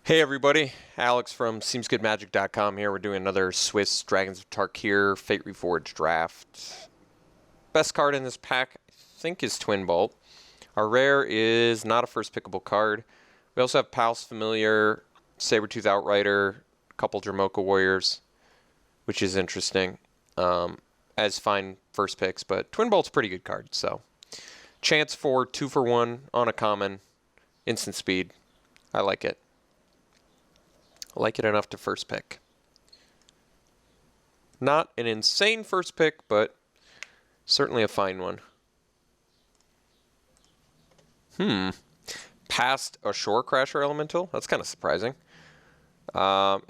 Hey everybody, Alex from SeemsGoodMagic.com here. We're doing another Swiss Dragons of Tarkir Fate Reforged draft. Best card in this pack, I think, is Twin Bolt. Our rare is not a first pickable card. We also have Pal's Familiar, Sabertooth Outrider, a couple Dramoka Warriors, which is interesting as fine first picks, but Twin Bolt's a pretty good card, so. Chance for 2 for 1 on a common, instant speed. I like it. I like it enough to first pick. Not an insane first pick, but certainly a fine one. Past a Shore Crasher Elemental? That's kind of surprising. Someone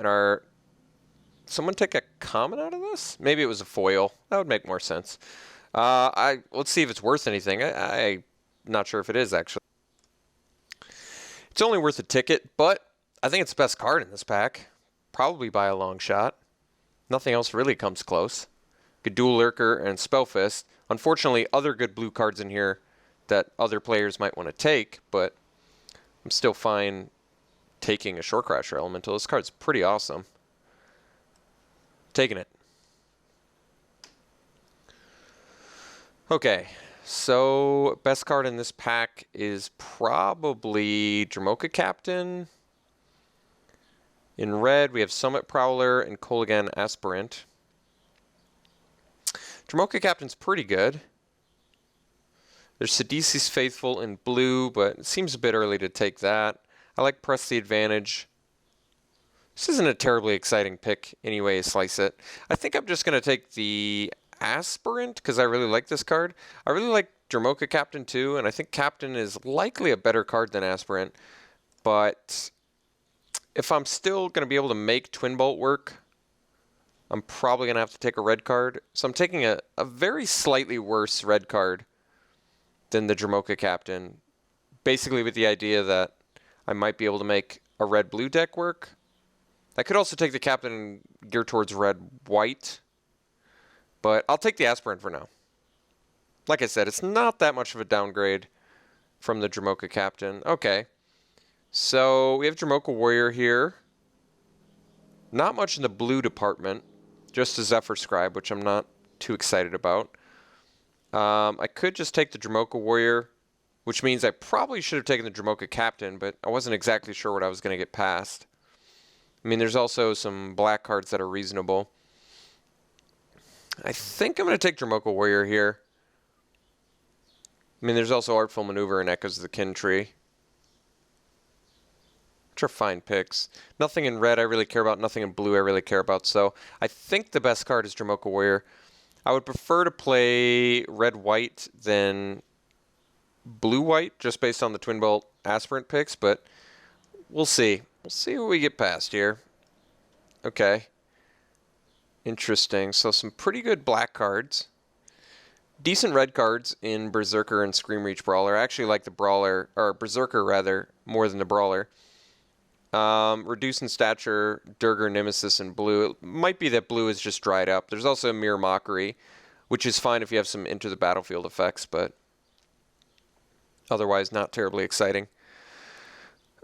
take a common out of this? Maybe it was a foil. That would make more sense. Let's see if it's worth anything. I'm not sure if it is, actually. It's only worth a ticket, but I think it's the best card in this pack. Probably by a long shot. Nothing else really comes close. Good Dual Lurker and Spellfist. Unfortunately, other good blue cards in here that other players might want to take, but I'm still fine taking a Shore Crasher Elemental. This card's pretty awesome. Taking it. Okay, so best card in this pack is probably Dramoka Captain. In red, we have Summit Prowler and Kolaghan Aspirant. Dramoka Captain's pretty good. There's Sidisi's Faithful in blue, but it seems a bit early to take that. I like Press the Advantage. This isn't a terribly exciting pick any way you slice it. I think I'm just going to take the Aspirant because I really like this card. I really like Dramoka Captain too, and I think Captain is likely a better card than Aspirant. But if I'm still going to be able to make Twin Bolt work, I'm probably going to have to take a red card. So I'm taking a very slightly worse red card than the Dramoka Captain, basically with the idea that I might be able to make a red-blue deck work. I could also take the Captain and gear towards red-white, but I'll take the Aspirant for now. Like I said, it's not that much of a downgrade from the Dramoka Captain. Okay. So we have Dramoka Warrior here. Not much in the blue department. Just a Zephyr Scribe, which I'm not too excited about. I could just take the Dramoka Warrior, which means I probably should have taken the Dramoka Captain, but I wasn't exactly sure what I was going to get past. I mean, there's also some black cards that are reasonable. I think I'm going to take Dramoka Warrior here. I mean, there's also Artful Maneuver and Echoes of the Kin Tree, which are fine picks. Nothing in red I really care about, nothing in blue I really care about, so I think the best card is Dramoka Warrior. I would prefer to play red-white than blue-white, just based on the Twin Bolt Aspirant picks, but we'll see. We'll see what we get past here. Okay. Interesting. So some pretty good black cards. Decent red cards in Berserker and Screamreach Brawler. I actually like the Brawler, or Berserker rather, more than the Brawler. Reduce in stature, Durger Nemesis in blue. It might be that blue is just dried up. There's also a Mere Mockery, which is fine if you have some Enter the Battlefield effects, but otherwise not terribly exciting.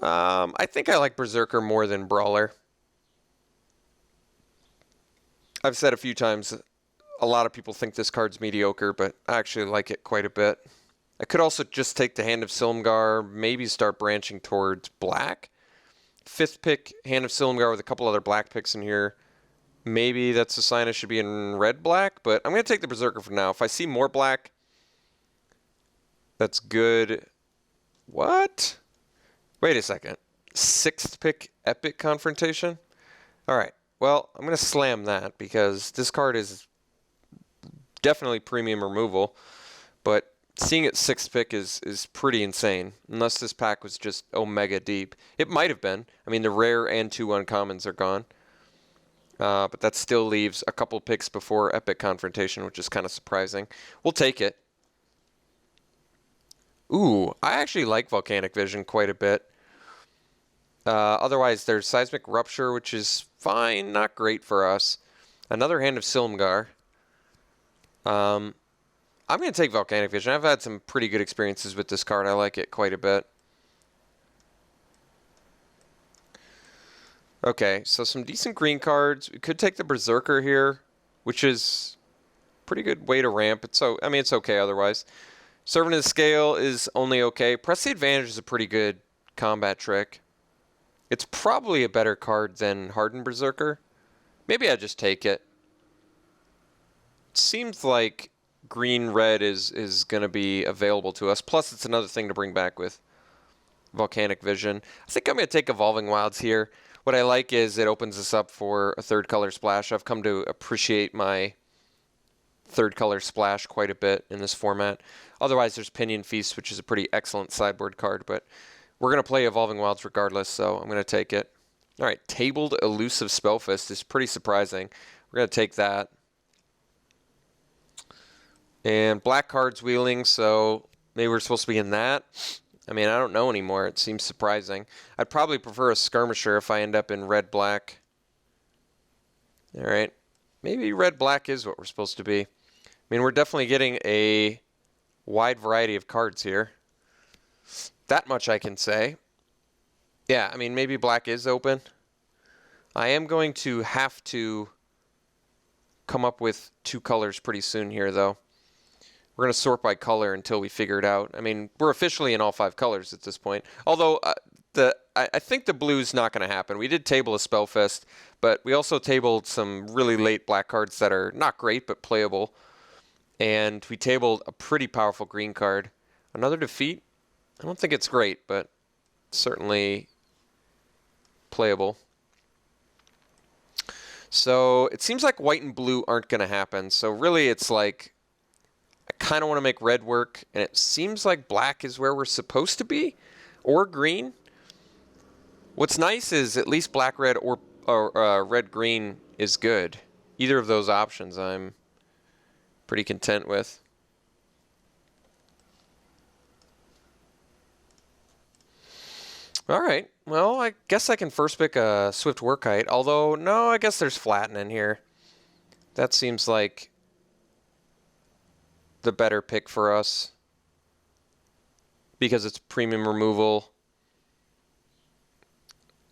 I think I like Berserker more than Brawler. I've said a few times, a lot of people think this card's mediocre, but I actually like it quite a bit. I could also just take the Hand of Silumgar, maybe start branching towards black. 5th pick, Hand of Silumgar with a couple other black picks in here. Maybe that's a sign I should be in red-black, but I'm going to take the Berserker for now. If I see more black, that's good. What? Wait a second. 6th pick, Epic Confrontation? All right. Well, I'm going to slam that because this card is definitely premium removal, but seeing it 6th pick is pretty insane, unless this pack was just omega deep. It might have been. I mean, the rare and 2 uncommons are gone, but that still leaves a couple picks before Epic Confrontation, which is kind of surprising. We'll take it. Ooh, I actually like Volcanic Vision quite a bit. Otherwise, there's Seismic Rupture, which is fine, not great for us. Another Hand of Silumgar. I'm going to take Volcanic Vision. I've had some pretty good experiences with this card. I like it quite a bit. Okay, so some decent green cards. We could take the Berserker here, which is a pretty good way to ramp. I mean, it's okay otherwise. Servant of the Scale is only okay. Press the Advantage is a pretty good combat trick. It's probably a better card than Hardened Berserker. Maybe I just take it. It seems like green-red is going to be available to us. Plus, it's another thing to bring back with Volcanic Vision. I think I'm going to take Evolving Wilds here. What I like is it opens us up for a third color splash. I've come to appreciate my third color splash quite a bit in this format. Otherwise, there's Pinion Feast, which is a pretty excellent sideboard card, but we're going to play Evolving Wilds regardless, so I'm going to take it. All right, Tabled Elusive Spellfist is pretty surprising. We're going to take that. And black cards wheeling, so maybe we're supposed to be in that. I mean, I don't know anymore. It seems surprising. I'd probably prefer a Skirmisher if I end up in red-black. All right. Maybe red-black is what we're supposed to be. I mean, we're definitely getting a wide variety of cards here. That much I can say. Yeah, I mean, maybe black is open. I am going to have to come up with two colors pretty soon here, though. We're going to sort by color until we figure it out. I mean, we're officially in all 5 colors at this point. Although, I think the blue's not going to happen. We did table a Spellfest, but we also tabled some really late black cards that are not great, but playable. And we tabled a pretty powerful green card. Another defeat? I don't think it's great, but certainly playable. So it seems like white and blue aren't going to happen. So really it's like I kind of want to make red work, and it seems like black is where we're supposed to be, or green. What's nice is at least black-red or red-green is good. Either of those options I'm pretty content with. All right. Well, I guess I can first pick a Swift Workite, although, no, I guess there's Flatten in here. That seems like the better pick for us because it's premium removal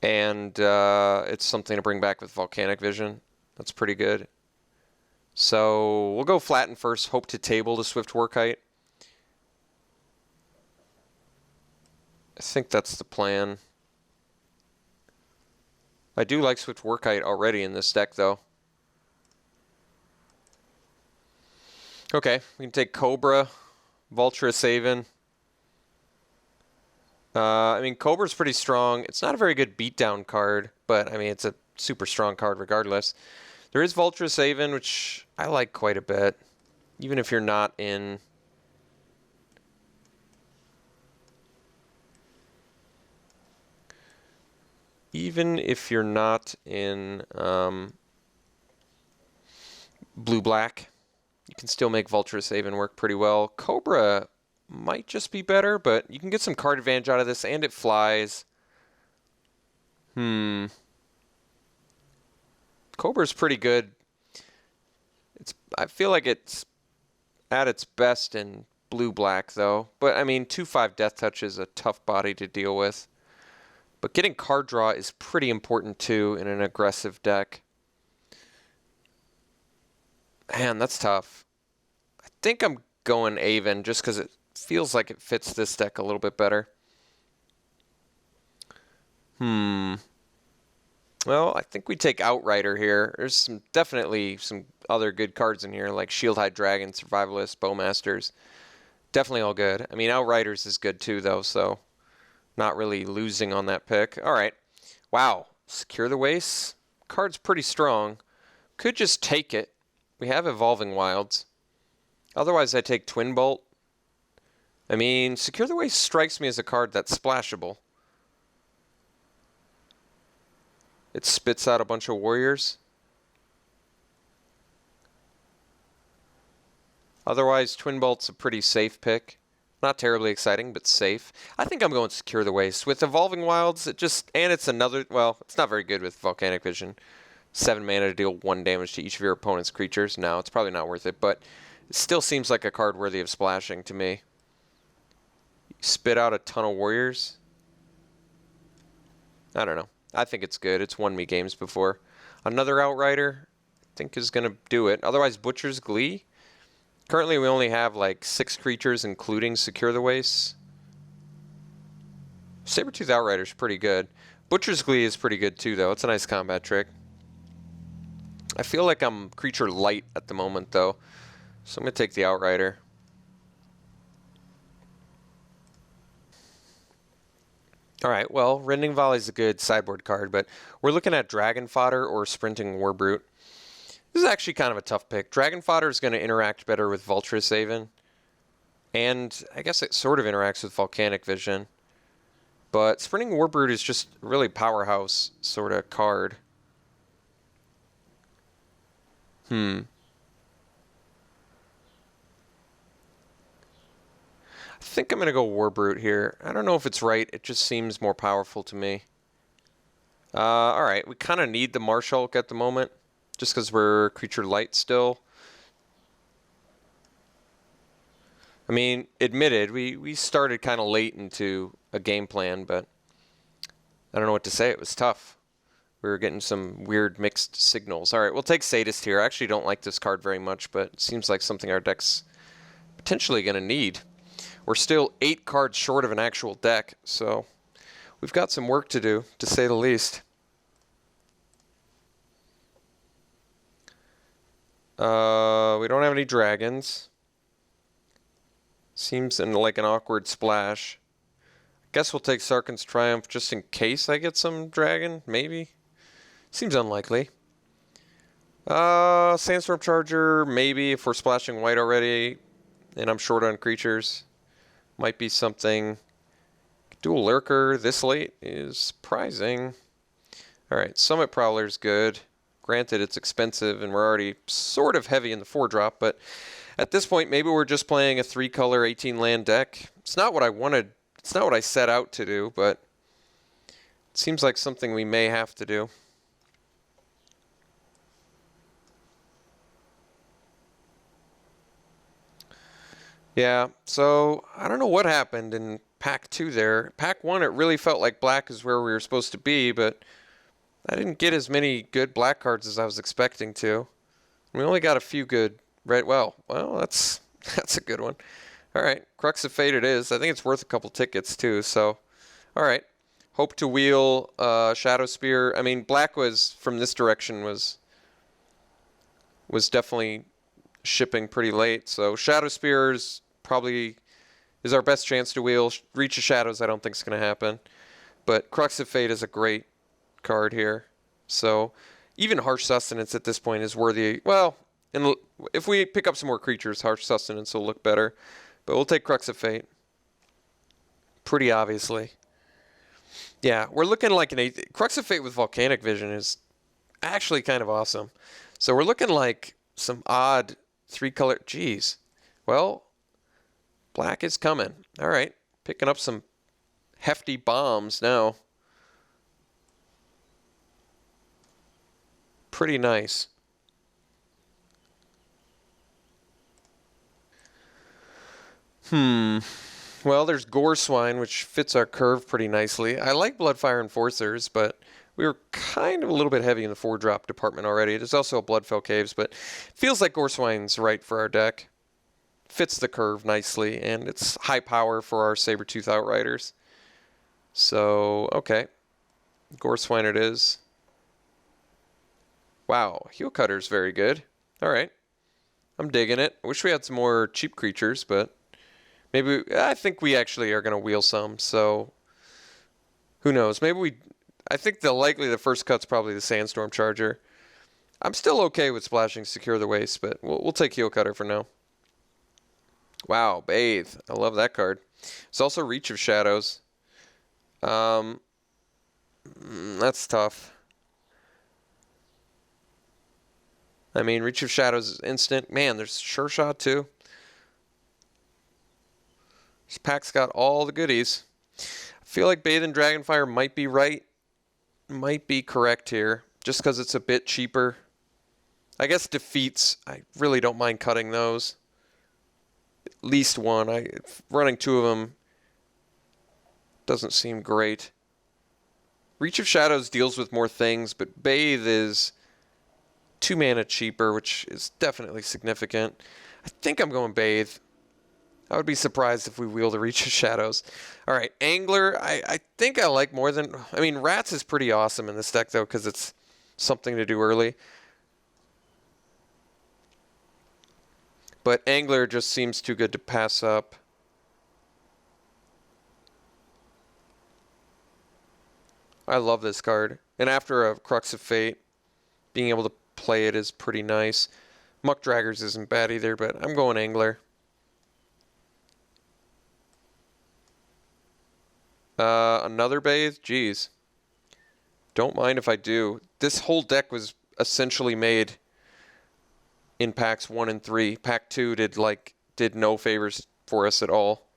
and it's something to bring back with Volcanic Vision. That's pretty good. So we'll go Flatten first, hope to table the Swift Workite. I think that's the plan. I do like Swift Workite already in this deck, though. Okay, we can take Cobra, Vulturous Haven. I mean, Cobra's pretty strong. It's not a very good beatdown card, but I mean, it's a super strong card regardless. There is Vulturous Haven, which I like quite a bit, even if you're not in... Even if you're not in blue-black, you can still make Vulturous Haven work pretty well. Cobra might just be better, but you can get some card advantage out of this, and it flies. Cobra's pretty good. I feel like it's at its best in blue-black, though. But, I mean, 2/5 Death Touch is a tough body to deal with. But getting card draw is pretty important, too, in an aggressive deck. Man, that's tough. I think I'm going Haven just because it feels like it fits this deck a little bit better. Well, I think we take Outrider here. There's definitely some other good cards in here, like Shieldhide Dragon, Survivalist, Bowmasters. Definitely all good. I mean, Outriders is good too, though, so not really losing on that pick. All right. Wow. Secure the Waste. Card's pretty strong. Could just take it. We have Evolving Wilds. Otherwise, I take Twin Bolt. I mean, Secure the Waste strikes me as a card that's splashable. It spits out a bunch of warriors. Otherwise, Twin Bolt's a pretty safe pick. Not terribly exciting, but safe. I think I'm going to Secure the Waste. With Evolving Wilds, it's another, well, it's not very good with Volcanic Vision. 7 mana to deal 1 damage to each of your opponent's creatures. No, it's probably not worth it, but it still seems like a card worthy of splashing to me. You spit out a ton of warriors. I don't know. I think it's good. It's won me games before. Another Outrider, I think, is going to do it. Otherwise, Butcher's Glee. Currently, we only have like 6 creatures, including Secure the Wastes. Sabertooth Outrider's pretty good. Butcher's Glee is pretty good too, though. It's a nice combat trick. I feel like I'm creature light at the moment, though. So I'm going to take the Outrider. Alright, well, Rending Volley is a good sideboard card, but we're looking at Dragon Fodder or Sprinting Warbrute. This is actually kind of a tough pick. Dragon Fodder is going to interact better with Vulturous Aven, and I guess it sort of interacts with Volcanic Vision. But Sprinting Warbrute is just really powerhouse sort of card. I think I'm going to go Warbrute here. I don't know if it's right. It just seems more powerful to me. Alright, we kind of need the Marshulk at the moment, just because we're creature light still. I mean, admitted, we started kind of late into a game plan, but I don't know what to say. It was tough. We were getting some weird mixed signals. Alright, we'll take Sadist here. I actually don't like this card very much, but it seems like something our deck's potentially going to need. We're still 8 cards short of an actual deck, so we've got some work to do, to say the least. We don't have any dragons. Seems like an awkward splash. I guess we'll take Sarkhan's Triumph just in case I get some dragon, maybe. Seems unlikely. Sandstorm Charger, maybe if we're splashing white already and I'm short on creatures. Might be something. Dual Lurker this late is surprising. Alright, Summit Prowler's good. Granted, it's expensive and we're already sort of heavy in the 4-drop, but at this point, maybe we're just playing a 3-color 18-land deck. It's not what I wanted. It's not what I set out to do, but it seems like something we may have to do. Yeah, so I don't know what happened in Pack 2 there. Pack 1, it really felt like black is where we were supposed to be, but I didn't get as many good black cards as I was expecting to. We only got a few good red. Well, that's a good one. All right, Crux of Fate it is. I think it's worth a couple tickets too, so all right. Hope to wheel Shadow Spear. I mean, black was, from this direction, was definitely shipping pretty late, so Shadow Spears probably is our best chance to wheel. Reach of Shadows I don't think is going to happen, but Crux of Fate is a great card here, so even Harsh Sustenance at this point is worthy. Well, and if we pick up some more creatures, Harsh Sustenance will look better, but we'll take Crux of Fate pretty obviously. Yeah, we're looking like Crux of Fate with Volcanic Vision is actually kind of awesome, so we're looking like some odd 3-color. Geez. Well, black is coming. All right. Picking up some hefty bombs now. Pretty nice. Well, there's Gore Swine, which fits our curve pretty nicely. I like Bloodfire Enforcers, but we were kind of a little bit heavy in the 4-drop department already. There's also a Bloodfell Caves, but feels like Gore Swine's right for our deck. Fits the curve nicely, and it's high power for our Sabertooth Outriders. So, okay. Gore Swine it is. Wow, Heel Cutter's very good. Alright. I'm digging it. I wish we had some more cheap creatures, but maybe, I think we actually are going to wheel some, so who knows. Maybe I think the first cut's probably the Sandstorm Charger. I'm still okay with splashing Secure the Waste, but we'll take Heel Cutter for now. Wow, Bathe. I love that card. It's also Reach of Shadows. That's tough. I mean, Reach of Shadows is instant. Man, there's Sure Shot too. This pack's got all the goodies. I feel like Bathe and Dragonfire might be right. Might be correct here. Just because it's a bit cheaper. I guess Defeats, I really don't mind cutting those. At least one. Running 2 of them doesn't seem great. Reach of Shadows deals with more things, but Bathe is 2 mana cheaper, which is definitely significant. I think I'm going Bathe. I would be surprised if we wield a Reach of Shadows. All right, Angler, I think I like more than... I mean, Rats is pretty awesome in this deck, though, because it's something to do early. But Angler just seems too good to pass up. I love this card. And after a Crux of Fate, being able to play it is pretty nice. Muck Draggers isn't bad either, but I'm going Angler. Another Bathe? Jeez. Don't mind if I do. This whole deck was essentially made in packs 1 and 3. Pack 2 did no favors for us at all.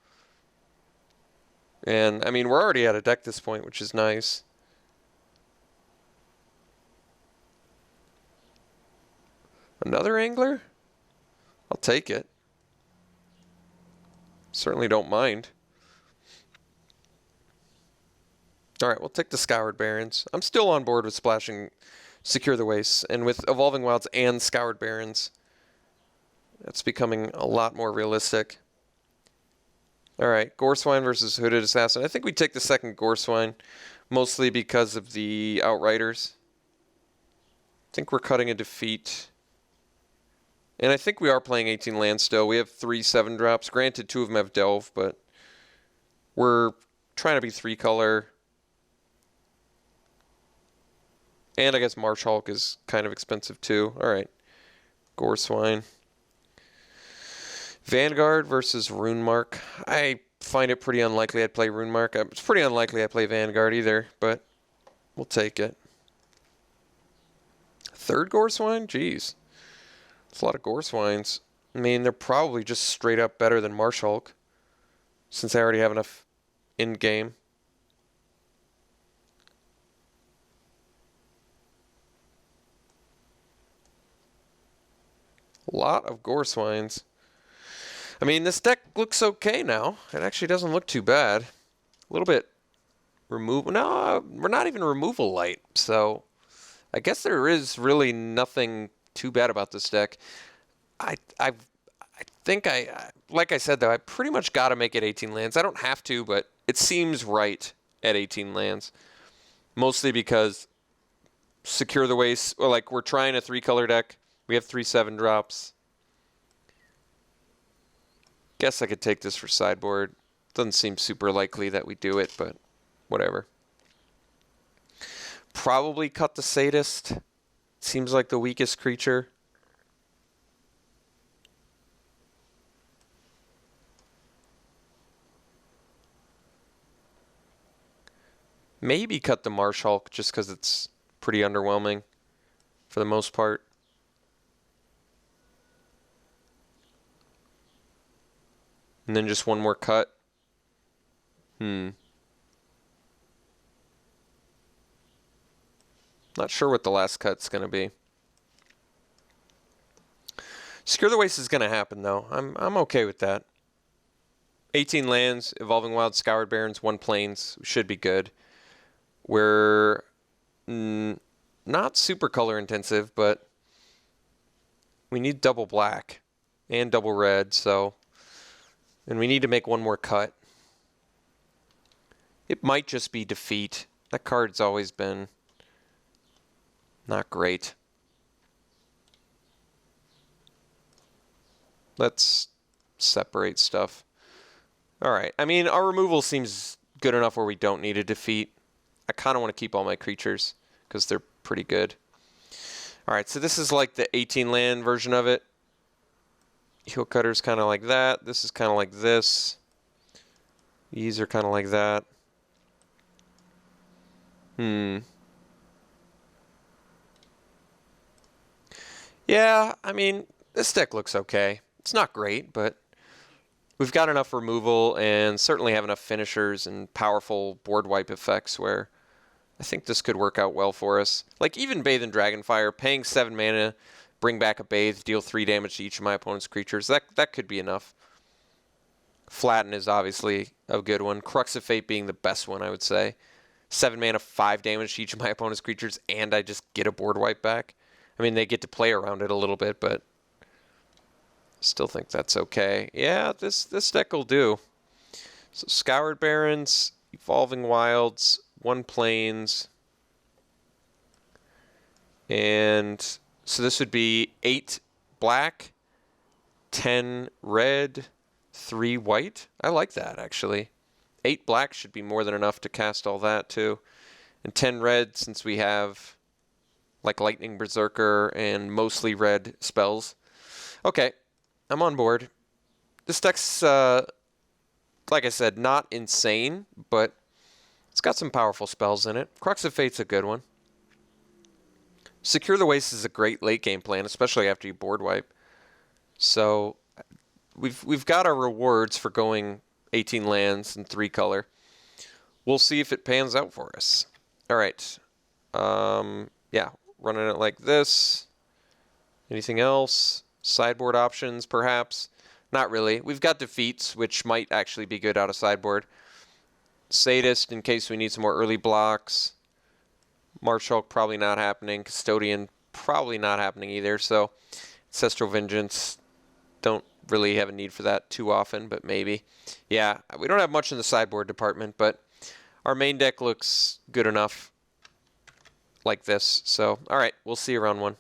And, I mean, we're already at a deck at this point, which is nice. Another Angler? I'll take it. Certainly don't mind. Alright, we'll take the Scoured Barrens. I'm still on board with splashing Secure the Wastes. And with Evolving Wilds and Scoured Barrens, that's becoming a lot more realistic. Alright, Goreswine versus Hooded Assassin. I think we take the second Goreswine, mostly because of the Outriders. I think we're cutting a defeat. And I think we are playing 18 lands still. We have 3 7-drops. Granted, 2 of them have Delve, but we're trying to be 3-color. And I guess Marsh Hulk is kind of expensive too. Alright. Goreswine. Vanguard versus Runemark. I find it pretty unlikely I'd play Runemark. It's pretty unlikely I'd play Vanguard either, but we'll take it. Third Goreswine? Jeez. It's a lot of Goreswines. I mean, they're probably just straight up better than Marsh Hulk, since I already have enough in-game. A lot of Goreswines. I mean, this deck looks okay now. It actually doesn't look too bad. A little bit removal. No, we're not even removal light. So I guess there is really nothing too bad about this deck. I think like I said though, I pretty much got to make it 18 lands. I don't have to, but it seems right at 18 lands. Mostly because Secure the Waste, or like we're trying a 3-color deck. We have 3 7-drops. Guess I could take this for sideboard. Doesn't seem super likely that we do it, but whatever. Probably cut the Sadist. Seems like the weakest creature. Maybe cut the Marsh Hulk just because it's pretty underwhelming for the most part. And then just one more cut. Not sure what the last cut's going to be. Secure the Waste is going to happen, though. I'm okay with that. 18 lands, Evolving Wild, Scoured Barrens, 1 Plains. Should be good. We're not super color intensive, but we need double black and double red, so... And we need to make one more cut. It might just be defeat. That card's always been not great. Let's separate stuff. Alright, I mean, our removal seems good enough where we don't need a defeat. I kind of want to keep all my creatures because they're pretty good. Alright, so this is like the 18 land version of it. Heel Cutter's kind of like that. This is kind of like this. These are kind of like that. Yeah, I mean, this deck looks okay. It's not great, but we've got enough removal and certainly have enough finishers and powerful board wipe effects where I think this could work out well for us. Like even Bathe and Dragonfire, paying 7 mana, bring back a Bathe, deal 3 damage to each of my opponent's creatures. That could be enough. Flatten is obviously a good one. Crux of Fate being the best one, I would say. 7 mana, 5 damage to each of my opponent's creatures, and I just get a board wipe back. I mean, they get to play around it a little bit, but still think that's okay. Yeah, this deck will do. So Scoured Barrens, Evolving Wilds, 1 Plains, and so this would be 8 black, 10 red, 3 white. I like that, actually. 8 black should be more than enough to cast all that, too. And 10 red, since we have like Lightning Berserker and mostly red spells. Okay, I'm on board. This deck's, like I said, not insane, but it's got some powerful spells in it. Crux of Fate's a good one. Secure the Waste is a great late game plan, especially after you board wipe. So we've got our rewards for going 18 lands and 3 color. We'll see if it pans out for us. All right. Yeah, running it like this. Anything else? Sideboard options, perhaps? Not really. We've got defeats, which might actually be good out of sideboard. Sadist, in case we need some more early blocks. March Hulk, probably not happening. Custodian, probably not happening either. So, Ancestral Vengeance, don't really have a need for that too often, but maybe. Yeah, we don't have much in the sideboard department, but our main deck looks good enough like this. So, all right, we'll see you round 1.